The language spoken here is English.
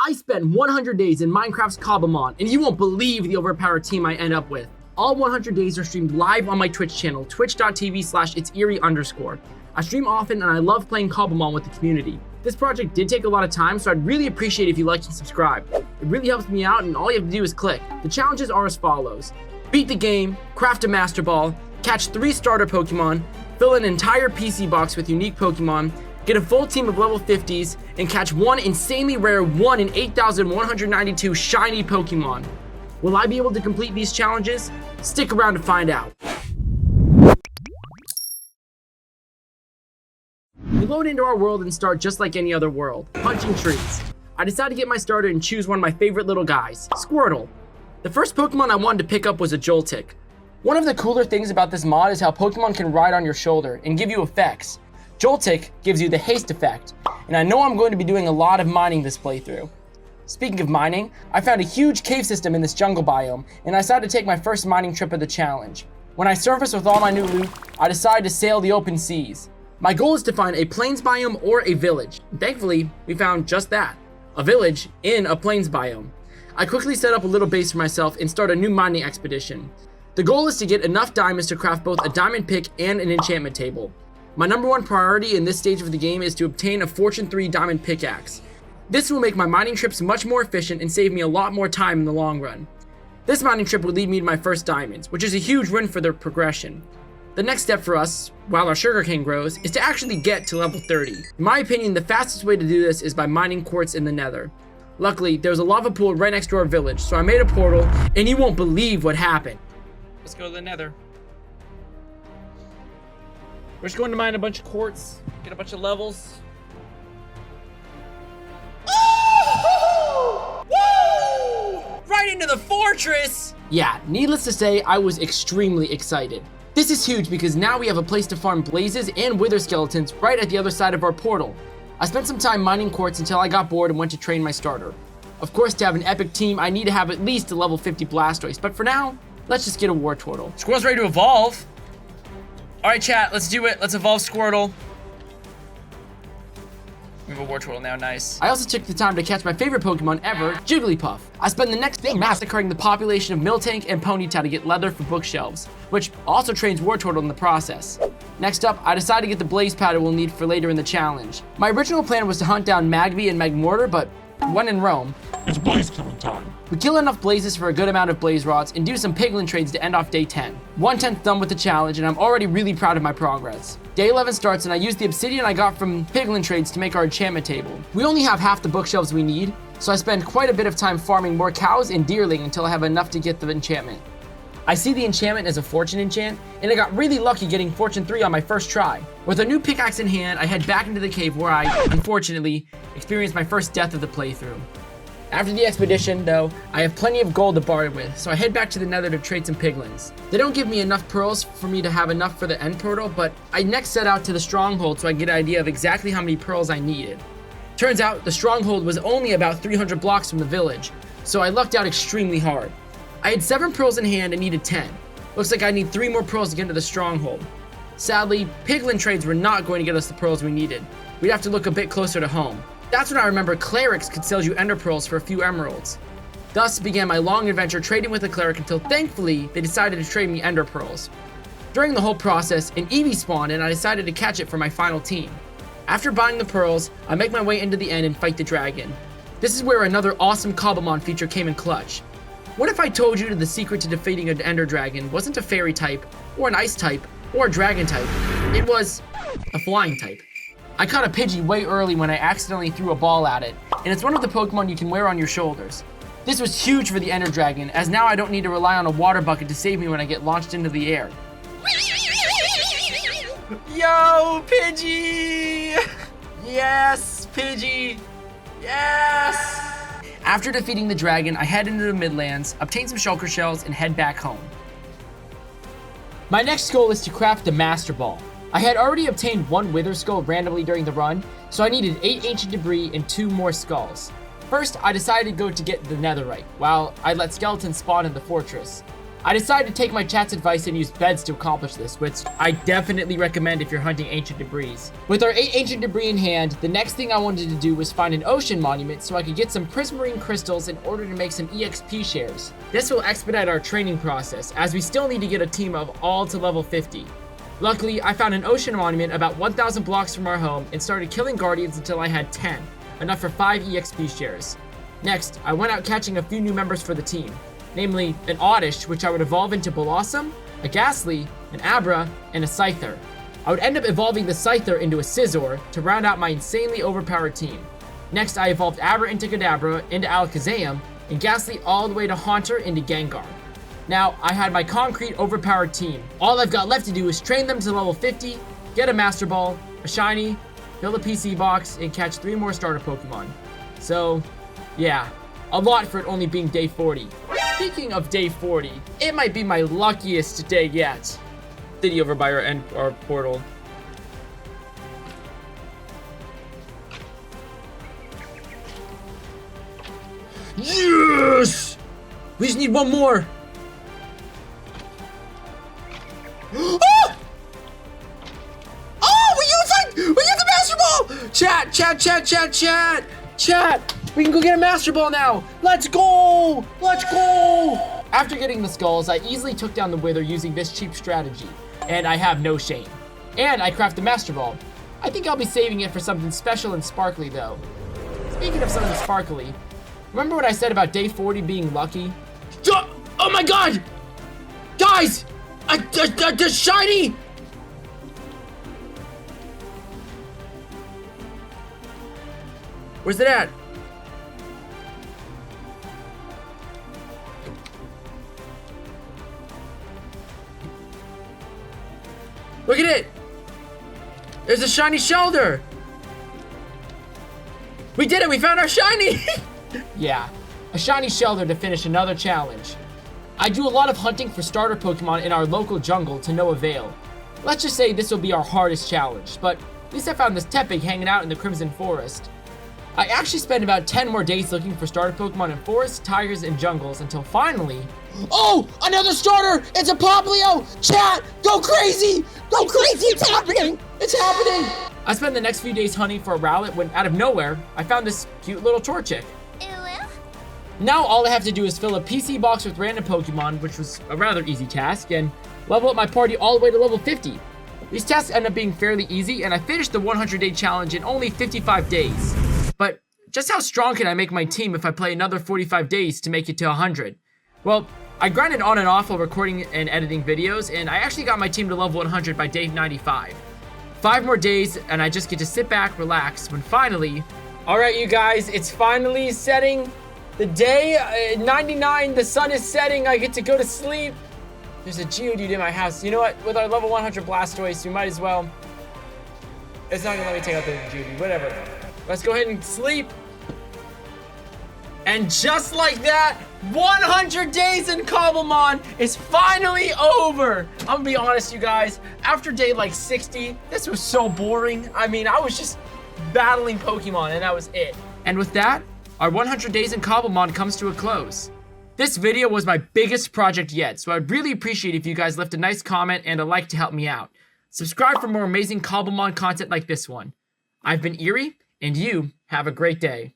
I spent 100 days in Minecraft's Cobblemon, and you won't believe the overpowered team I end up with. All 100 days are streamed live on my Twitch channel, twitch.tv/itsEyrie_. I stream often and I love playing Cobblemon with the community. This project did take a lot of time, so I'd really appreciate if you liked and subscribed. It really helps me out, and all you have to do is click. The challenges are as follows: beat the game, craft a Master Ball, catch 3 starter Pokemon, fill an entire PC box with unique Pokemon, get a full team of level 50s, and catch one insanely rare 1 in 8,192 shiny Pokemon. Will I be able to complete these challenges? Stick around to find out. We load into our world and start just like any other world, punching trees. I decide to get my starter and choose one of my favorite little guys, Squirtle. The first Pokemon I wanted to pick up was a Joltik. One of the cooler things about this mod is how Pokemon can ride on your shoulder and give you effects. Joltik gives you the haste effect, and I know I'm going to be doing a lot of mining this playthrough. Speaking of mining, I found a huge cave system in this jungle biome, and I decided to take my first mining trip of the challenge. When I surface with all my new loot, I decide to sail the open seas. My goal is to find a plains biome or a village. Thankfully, we found just that, a village in a plains biome. I quickly set up a little base for myself and start a new mining expedition. The goal is to get enough diamonds to craft both a diamond pick and an enchantment table. My number one priority in this stage of the game is to obtain a Fortune 3 diamond pickaxe. This will make my mining trips much more efficient and save me a lot more time in the long run. This mining trip will lead me to my first diamonds, which is a huge win for their progression. The next step for us, while our sugarcane grows, is to actually get to level 30. In my opinion, the fastest way to do this is by mining quartz in the nether. Luckily, there's a lava pool right next to our village, so I made a portal, and you won't believe what happened. Let's go to the nether. We're just going to mine a bunch of quartz, get a bunch of levels. Oh! Woo! Right into the fortress! Yeah, needless to say, I was extremely excited. This is huge because now we have a place to farm blazes and wither skeletons right at the other side of our portal. I spent some time mining quartz until I got bored and went to train my starter. Of course, to have an epic team, I need to have at least a level 50 Blastoise, but for now, let's just get a War Turtle. Squirrel's ready to evolve. All right, chat, let's do it. Let's evolve Squirtle. We have a War Turtle now, nice. I also took the time to catch my favorite Pokemon ever, Jigglypuff. I spent the next day massacring the population of Miltank and Ponyta to get leather for bookshelves, which also trains War Turtle in the process. Next up, I decided to get the blaze powder we'll need for later in the challenge. My original plan was to hunt down Magby and Magmortar, but when in Rome, it's blaze killing time. We kill enough blazes for a good amount of blaze rods and do some piglin trades to end off day 10. 1/10 done with the challenge, and I'm already really proud of my progress. Day 11 starts and I use the obsidian I got from piglin trades to make our enchantment table. We only have half the bookshelves we need, so I spend quite a bit of time farming more cows and deerling until I have enough to get the enchantment. I see the enchantment as a fortune enchant, and I got really lucky getting Fortune 3 on my first try. With a new pickaxe in hand, I head back into the cave where I, unfortunately, experienced my first death of the playthrough. After the expedition, though, I have plenty of gold to barter with, so I head back to the nether to trade some piglins. They don't give me enough pearls for me to have enough for the end portal, but I next set out to the stronghold so I get an idea of exactly how many pearls I needed. Turns out, the stronghold was only about 300 blocks from the village, so I lucked out extremely hard. I had 7 pearls in hand and needed 10. Looks like I need 3 more pearls to get into the stronghold. Sadly, piglin trades were not going to get us the pearls we needed. We'd have to look a bit closer to home. That's when I remember clerics could sell you ender pearls for a few emeralds. Thus began my long adventure trading with a cleric until thankfully they decided to trade me ender pearls. During the whole process, an Eevee spawned and I decided to catch it for my final team. After buying the pearls, I make my way into the end and fight the dragon. This is where another awesome Cobblemon feature came in clutch. What if I told you the secret to defeating an ender dragon wasn't a fairy type, or an ice type, or a dragon type? It was a flying type. I caught a Pidgey way early when I accidentally threw a ball at it, and it's one of the Pokemon you can wear on your shoulders. This was huge for the ender dragon, as now I don't need to rely on a water bucket to save me when I get launched into the air. Yo, Pidgey! Yes, Pidgey! Yes! After defeating the dragon, I head into the Midlands, obtain some shulker shells, and head back home. My next goal is to craft the Master Ball. I had already obtained 1 wither skull randomly during the run, so I needed 8 ancient debris and 2 more skulls. First, I decided to go to get the netherite, while I let skeletons spawn in the fortress. I decided to take my chat's advice and use beds to accomplish this, which I definitely recommend if you're hunting ancient debris. With our 8 ancient debris in hand, the next thing I wanted to do was find an ocean monument so I could get some prismarine crystals in order to make some EXP shares. This will expedite our training process, as we still need to get a team of all to level 50. Luckily, I found an ocean monument about 1,000 blocks from our home and started killing guardians until I had 10, enough for 5 EXP shares. Next, I went out catching a few new members for the team. Namely, an Oddish, which I would evolve into Blossom, a Ghastly, an Abra, and a Scyther. I would end up evolving the Scyther into a Scizor to round out my insanely overpowered team. Next, I evolved Abra into Kadabra, into Alakazam, and Ghastly all the way to Haunter into Gengar. Now, I had my concrete overpowered team. All I've got left to do is train them to level 50, get a Master Ball, a Shiny, fill a PC box, and catch 3 more starter Pokemon. So, yeah, a lot for it only being day 40. Speaking of day 40, it might be my luckiest day yet. City over by our portal. Yes! We just need one more. Oh! Oh, we use the Master Ball! Chat! We can go get a Master Ball now! Let's go! After getting the skulls, I easily took down the Wither using this cheap strategy. And I have no shame. And I craft the Master Ball. I think I'll be saving it for something special and sparkly though. Speaking of something sparkly, remember what I said about day 40 being lucky? Oh my god! Guys! The shiny! Where's it at? Look at it! There's a shiny shoulder! We did it! We found our shiny! Yeah, a shiny Shelder to finish another challenge. I do a lot of hunting for starter Pokemon in our local jungle to no avail. Let's just say this will be our hardest challenge, but at least I found this Tepig hanging out in the Crimson Forest. I actually spent about 10 more days looking for starter Pokemon in forests, tigers, and jungles until finally... Oh! Another starter! It's a Poplio! Chat! Go crazy! Go crazy! It's happening! It's happening! I spent the next few days hunting for a Rowlet when, out of nowhere, I found this cute little Torchic. Now all I have to do is fill a PC box with random Pokemon, which was a rather easy task, and level up my party all the way to level 50. These tasks end up being fairly easy, and I finished the 100-day challenge in only 55 days. But just how strong can I make my team if I play another 45 days to make it to 100? Well, I grinded on and off while recording and editing videos, and I actually got my team to level 100 by day 95. 5 more days, and I just get to sit back, relax, when finally... Alright, you guys, it's finally setting. The day, 99, the sun is setting, I get to go to sleep. There's a Geodude in my house. You know what? With our level 100 Blastoise, we might as well... It's not gonna let me take out the Geodude, whatever. Let's go ahead and sleep. And just like that, 100 days in Cobblemon is finally over. I'm gonna be honest, you guys. After day like 60, this was so boring. I mean, I was just battling Pokemon and that was it. And with that, our 100 days in Cobblemon comes to a close. This video was my biggest project yet, so I'd really appreciate if you guys left a nice comment and a like to help me out. Subscribe for more amazing Cobblemon content like this one. I've been EYRIE, and you have a great day.